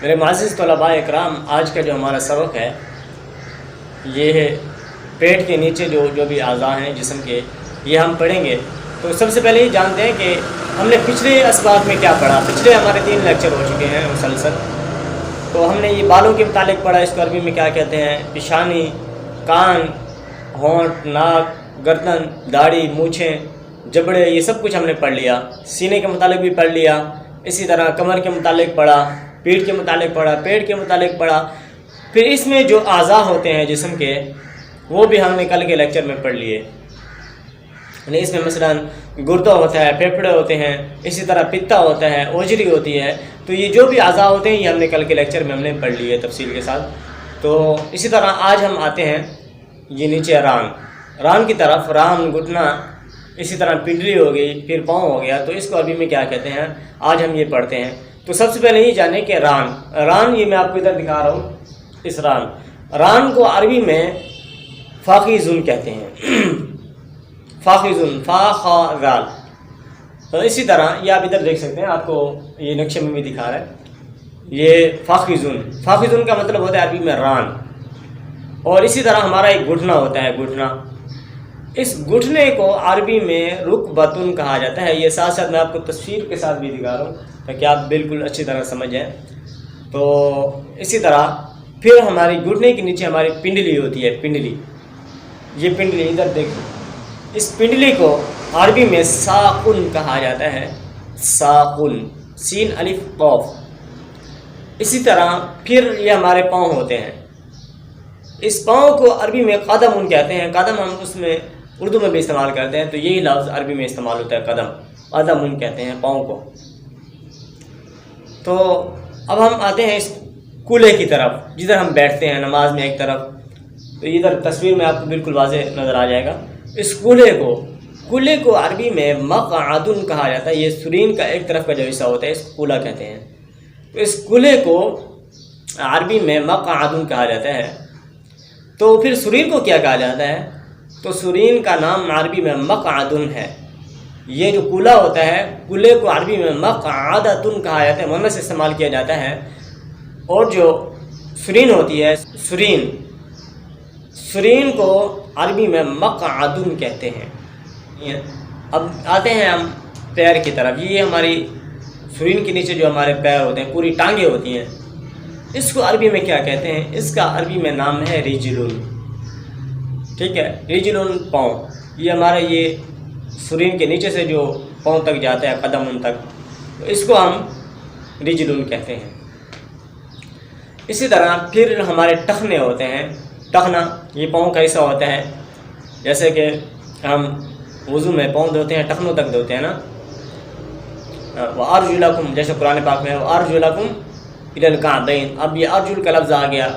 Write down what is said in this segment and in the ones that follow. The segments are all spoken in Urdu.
میرے معزز طلباء اکرام، آج کا جو ہمارا سبق ہے یہ ہے پیٹ کے نیچے جو بھی اعضاء ہیں جسم کے، یہ ہم پڑھیں گے۔ تو سب سے پہلے یہ جانتے ہیں کہ ہم نے پچھلے اسباق میں کیا پڑھا۔ پچھلے ہمارے 3 لیکچر ہو چکے ہیں مسلسل۔ تو ہم نے یہ بالوں کے متعلق پڑھا، اس کو عربی میں کیا کہتے ہیں، پیشانی، کان، ہونٹ، ناک، گردن، داڑھی، مونچھیں، جبڑے، یہ سب کچھ ہم نے پڑھ لیا۔ سینے کے متعلق بھی پڑھ لیا، اسی طرح کمر کے متعلق پڑھا، پیٹھ کے متعلق پڑھا، پیٹ کے متعلق پڑھا۔ پھر اس میں جو اعضاء ہوتے ہیں جسم کے، وہ بھی ہم نے کل کے لیکچر میں پڑھ لیے۔ یعنی اس میں مثلا گردہ ہوتا ہے، پھیپھڑے ہوتے ہیں، اسی طرح پتا ہوتا ہے، اوجری ہوتی ہے۔ تو یہ جو بھی اعضاء ہوتے ہیں یہ ہم نے کل کے لیکچر میں ہم نے پڑھ لیے تفصیل کے ساتھ۔ تو اسی طرح آج ہم آتے ہیں یہ نیچے ران کی طرف، ران، گھٹنا، اسی طرح پنڈلی ہو گئی، پھر پاؤں ہو گیا۔ تو اس کو عربی میں کیا کہتے ہیں، آج ہم یہ پڑھتے ہیں۔ تو سب سے پہلے یہ جانیں کہ ران یہ میں آپ کو ادھر دکھا رہا ہوں، اس ران کو عربی میں فاخذن کہتے ہیں۔ فاخذن، فا خا ذال۔ تو اسی طرح یہ آپ ادھر دیکھ سکتے ہیں، آپ کو یہ نقشے میں بھی دکھا رہا ہے، یہ فاخذن کا مطلب ہوتا ہے عربی میں ران۔ اور اسی طرح ہمارا ایک گھٹنا ہوتا ہے، گھٹنا۔ اس گھٹنے کو عربی میں رکبتن کہا جاتا ہے۔ یہ ساتھ ساتھ میں آپ کو تصویر کے ساتھ بھی دکھا رہا ہوں تاکہ آپ بالکل اچھی طرح سمجھ جائیں۔ تو اسی طرح پھر ہماری گھٹنے کے نیچے ہماری پنڈلی ہوتی ہے، پنڈلی، یہ پنڈلی ادھر دیکھیں۔ اس پنڈلی کو عربی میں ساقن کہا جاتا ہے، ساقن، سین الف قاف۔ اسی طرح پھر یہ ہمارے پاؤں ہوتے ہیں، اس پاؤں کو عربی میں قدم کہتے ہیں۔ قدم ہم اس میں اردو میں بھی استعمال کرتے ہیں، تو یہی لفظ عربی میں استعمال ہوتا ہے، قدم کہتے ہیں پاؤں کو۔ تو اب ہم آتے ہیں اس کولے کی طرف، جدھر ہم بیٹھتے ہیں نماز میں ایک طرف۔ تو ادھر تصویر میں آپ کو بالکل واضح نظر آ جائے گا۔ اس کولے کو عربی میں مقعدن کہا جاتا ہے۔ یہ سرین کا ایک طرف کا جو حصہ ہوتا ہے اس کولا کہتے ہیں۔ تو اس کولے کو عربی میں مقعدن کہا جاتا ہے۔ تو پھر سرین کو کیا کہا جاتا ہے؟ تو سرین کا نام عربی میں مقعدن ہے۔ یہ جو کولا ہوتا ہے، کولے کو عربی میں مقعدتن کہا جاتا ہے، مؤنث استعمال کیا جاتا ہے۔ اور جو سرین ہوتی ہے، سرین کو عربی میں مقعدن کہتے ہیں۔ اب آتے ہیں ہم پیر کی طرف۔ یہ ہماری سرین کے نیچے جو ہمارے پیر ہوتے ہیں، پوری ٹانگیں ہوتی ہیں، اس کو عربی میں کیا کہتے ہیں؟ اس کا عربی میں نام ہے رجلن۔ ٹھیک ہے، رجلن، پاؤں۔ یہ ہمارا یہ سرین کے نیچے سے جو پاؤں تک جاتا ہے، قدم ان تک، تو اس کو ہم رجلن کہتے ہیں۔ اسی طرح پھر ہمارے ٹخنے ہوتے ہیں۔ ٹخنا یہ پاؤں کا حصہ ہوتا ہے، جیسے کہ ہم وضو میں پاؤں دھوتے ہیں، ٹخنوں تک دھوتے ہیں نا۔ وَأَرْجُلَكُمْ، جیسے قرآن پاک میں وَأَرْجُلَكُمْ إِلَى الْكَعْبَيْنِ۔ اب یہ ارجل کا لفظ آ گیا،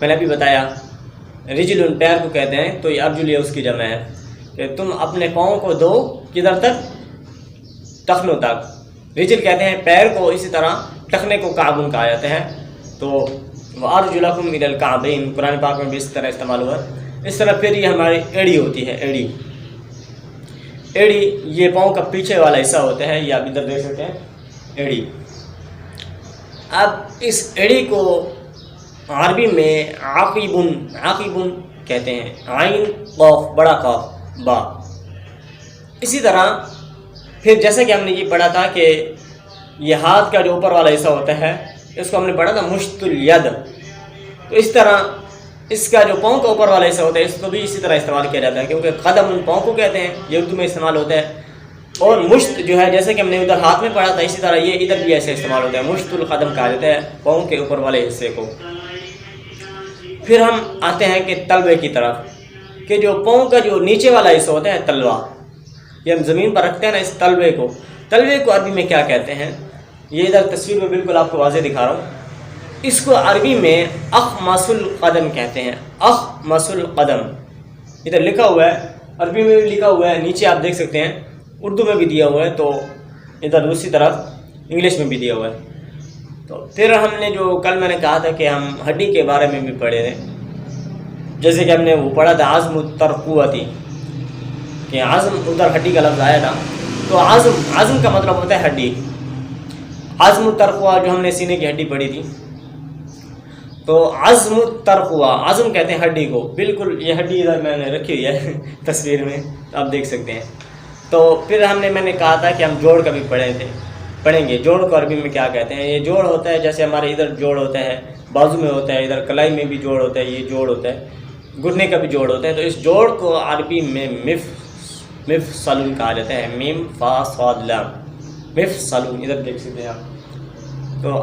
میں نے ابھی بتایا رجل پیر کو کہتے ہیں، تو یہ ارجل یہ اس کی جمع ہے کہ تم اپنے پاؤں کو دو کدھر تک؟ ٹخنوں تک۔ رجل کہتے ہیں پیر کو، اسی طرح ٹخنے کو کعبن کہا جاتا ہے۔ تو وَأَرْجُلَكُمْ إِلَى الْكَعْبَيْنِ قرآن پاک میں بھی اس طرح استعمال ہوا۔ اس طرح پھر یہ ہماری ایڑی ہوتی ہے، ایڑی یہ پاؤں کا پیچھے والا حصہ ہوتا ہے، یہ آپ ادھر دیکھ سکتے ہیں، ایڑی۔ اب اس ایڑی کو عربی میں عاقبن کہتے ہیں، عین قاف، بڑا قاف، با۔ اسی طرح پھر جیسا کہ ہم نے یہ پڑھا تھا کہ یہ ہاتھ کا جو اوپر والا حصہ ہوتا ہے، اس کو ہم نے پڑھا تھا مشط الید۔ تو اس طرح اس کا جو پاؤں کا اوپر والا حصہ ہوتا ہے، اس کو بھی اسی طرح استعمال کیا جاتا ہے، کیونکہ قدم ان پاؤں کو کہتے ہیں، یہ اردو میں استعمال ہوتا ہے۔ اور مشت جو ہے، جیسے کہ ہم نے ادھر ہاتھ میں پڑھا تھا، اسی طرح یہ ادھر بھی ایسے استعمال ہوتا ہے، مشت القدم کہا جاتا ہے پاؤں کے اوپر والے حصے کو۔ پھر ہم آتے ہیں کہ تلوے کی طرف، کہ جو پاؤں کا جو نیچے والا حصہ ہوتا ہے، تلوا، یہ ہم زمین پر رکھتے ہیں نا، اس تلوے کو عربی میں کیا کہتے ہیں؟ یہ ادھر تصویر میں بالکل آپ کو واضح دکھا رہا ہوں۔ اس کو عربی میں اخمص القدم کہتے ہیں، اخمص القدم۔ ادھر لکھا ہوا ہے، عربی میں بھی لکھا ہوا ہے، نیچے آپ دیکھ سکتے ہیں، اردو میں بھی دیا ہوا ہے، تو ادھر دوسری طرف انگلش میں بھی دیا ہوا ہے۔ تو پھر ہم نے جو کل میں نے کہا تھا کہ ہم ہڈی کے بارے میں بھی پڑھے تھے، جیسے کہ ہم نے وہ پڑھا تھا عظم الترقوتی، کہ عظم ادھر ہڈی کا لفظ آیا تھا۔ تو عظم کا مطلب ہوتا ہے ہڈی۔ عزم الترقوہ جو ہم نے سینے کی ہڈی پڑھی تھی، تو عزم الترقوہ، عزم کہتے ہیں ہڈی کو، بالکل یہ ہڈی ادھر میں نے رکھی ہوئی ہے تصویر میں آپ دیکھ سکتے ہیں۔ تو پھر میں نے کہا تھا کہ ہم جوڑ کا بھی پڑھیں گے۔ جوڑ کو عربی میں کیا کہتے ہیں؟ یہ جوڑ ہوتا ہے جیسے ہمارے ادھر جوڑ ہوتا ہے، بازو میں ہوتا ہے، ادھر کلائی میں بھی جوڑ ہوتا ہے، یہ جوڑ ہوتا ہے، گھٹنے کا بھی جوڑ ہوتا ہے۔ تو اس جوڑ کو عربی میں مفصل کہا جاتا ہے، میم فا صاد لام، مفصل، ادھر دیکھ سکتے ہیں آپ۔ تو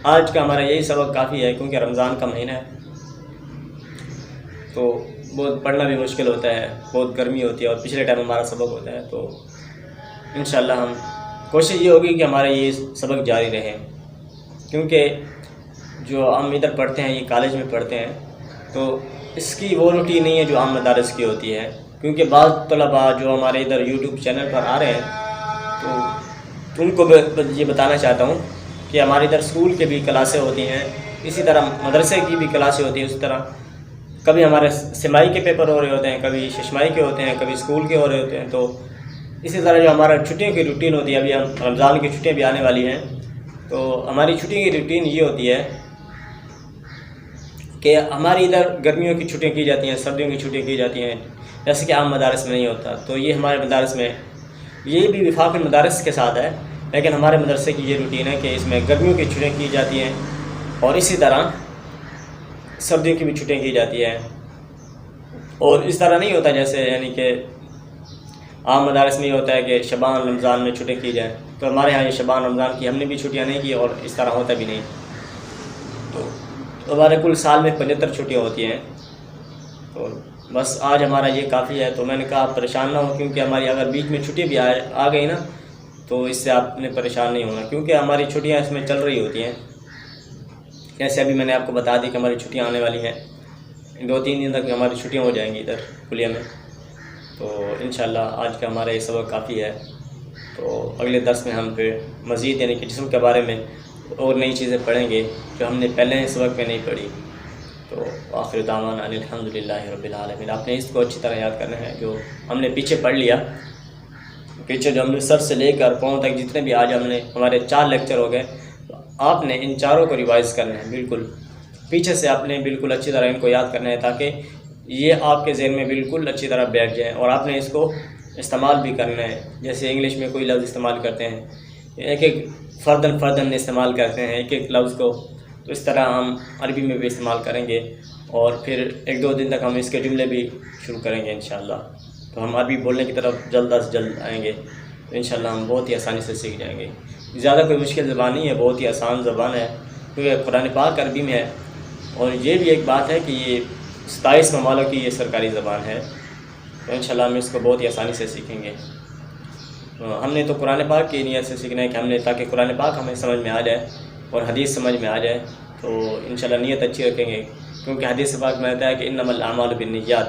آج کا ہمارا یہی سبق کافی ہے، کیونکہ رمضان کا مہینہ ہے تو بہت پڑھنا بھی مشکل ہوتا ہے، بہت گرمی ہوتی ہے، اور پچھلے ٹائم ہمارا سبق ہوتا ہے۔ تو انشاءاللہ ہم کوشش یہ ہوگی کہ ہمارا یہ سبق جاری رہے، کیونکہ جو ہم ادھر پڑھتے ہیں، یہ کالج میں پڑھتے ہیں، تو اس کی وہ روٹین نہیں ہے جو عام مدارس کی ہوتی ہے، کیونکہ بعض طلباء جو ہمارے ادھر یوٹیوب چینل پر آ رہے ہیں تو ان کو یہ بتانا چاہتا ہوں کہ ہمارے ادھر اسکول کے بھی کلاسیں ہوتی ہیں، اسی طرح مدرسے کی بھی کلاسیں ہوتی ہیں، اسی طرح کبھی ہمارے سمائی کے پیپر ہو رہے ہوتے ہیں، کبھی ششمائی کے ہوتے ہیں، کبھی اسکول کے ہو رہے ہوتے ہیں۔ تو اسی طرح جو ہمارا چھٹیوں کی روٹین ہوتی ہے، ابھی ہم رمضان کی چھٹیاں بھی آنے والی ہیں، تو ہماری چھٹیوں کی روٹین یہ ہوتی ہے کہ ہماری ادھر گرمیوں کی چھٹیاں کی جاتی ہیں، سردیوں کی چھٹیاں کی جاتی ہیں، جیسے کہ عام مدارس میں نہیں ہوتا۔ تو یہ ہمارے مدارس میں، یہ بھی وفاق المدارس کے ساتھ ہے، لیکن ہمارے مدرسے کی یہ روٹین ہے کہ اس میں گرمیوں کی چھٹیاں کی جاتی ہیں، اور اسی طرح سردیوں کی بھی چھٹیاں کی جاتی ہیں۔ اور اس طرح نہیں ہوتا جیسے یعنی کہ عام مدارس میں یہ ہوتا ہے کہ شعبان رمضان میں چھٹیاں کی جائیں، تو ہمارے ہاں یہ شعبان رمضان کی ہم نے بھی چھٹیاں نہیں کی، اور اس طرح ہوتا بھی نہیں۔ تو ہمارے کل سال میں 75 چھٹیاں ہوتی ہیں۔ تو بس آج ہمارا یہ کافی ہے۔ تو میں نے کہا آپ پریشان نہ ہو، کیونکہ ہماری اگر بیچ میں چھٹی بھی آ گئی نا تو اس سے آپ نے پریشان نہیں ہونا، کیونکہ ہماری چھٹیاں اس میں چل رہی ہوتی ہیں۔ جیسے ابھی میں نے آپ کو بتا دی کہ ہماری چھٹیاں آنے والی ہیں، 2-3 دن تک ہماری چھٹیاں ہو جائیں گی ادھر کلیہ میں۔ تو انشاءاللہ آج کا ہمارا یہ سبق کافی ہے۔ تو اگلے درس میں ہم پھر مزید یعنی کہ جسم کے بارے میں اور نئی چیزیں پڑھیں گے جو ہم نے پہلے سبق میں نہیں پڑھی۔ تو آخر دعوانا ان الحمدللہ رب العالمین۔ آپ نے اس کو اچھی طرح یاد کرنا ہے، جو ہم نے پیچھے پڑھ لیا، پیچھے جو ہم نے سر سے لے کر پاؤں تک جتنے بھی آج ہمارے 4 لیکچر ہو گئے، آپ نے ان 4 کو ریوائز کرنا ہے، بالکل پیچھے سے آپ نے بالکل اچھی طرح ان کو یاد کرنا ہے، تاکہ یہ آپ کے ذہن میں بالکل اچھی طرح بیٹھ جائیں، اور آپ نے اس کو استعمال بھی کرنا ہے۔ جیسے انگلش میں کوئی لفظ استعمال کرتے ہیں، ایک فردن استعمال کرتے ہیں ایک لفظ کو، تو اس طرح ہم عربی میں بھی استعمال کریں گے، اور پھر 1-2 دن تک ہم اس کے جملے بھی شروع کریں گے انشاءاللہ۔ تو ہم عربی بولنے کی طرف جلد از جلد آئیں گے، تو انشاءاللہ ہم بہت ہی آسانی سے سیکھ جائیں گے۔ زیادہ کوئی مشکل زبان نہیں ہے، بہت ہی آسان زبان ہے، کیونکہ قرآن پاک عربی میں ہے، اور یہ بھی ایک بات ہے کہ یہ 27 ممالک کی یہ سرکاری زبان ہے، تو انشاءاللہ ہم اس کو بہت ہی آسانی سے سیکھیں گے۔ ہم نے تو قرآن پاک کی نیت سے سیکھنا ہے کہ ہم نے تاکہ قرآن پاک ہمیں سمجھ میں آ جائے اور حدیث سمجھ میں آ جائے، تو انشاءاللہ نیت اچھی رکھیں گے، کیونکہ حدیث پاک میں آتا ہے کہ انما الاعمال بالنیات،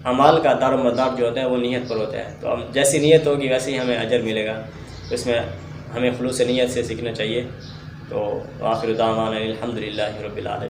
اعمال کا دار و مدار جو ہوتا ہے وہ نیت پر ہوتا ہے۔ تو ہم جیسی نیت ہوگی ویسے ہی ہمیں اجر ملے گا، تو اس میں ہمیں خلوص نیت سے سیکھنا چاہیے۔ تو آخر دعوانا الحمدللہ رب العالمین۔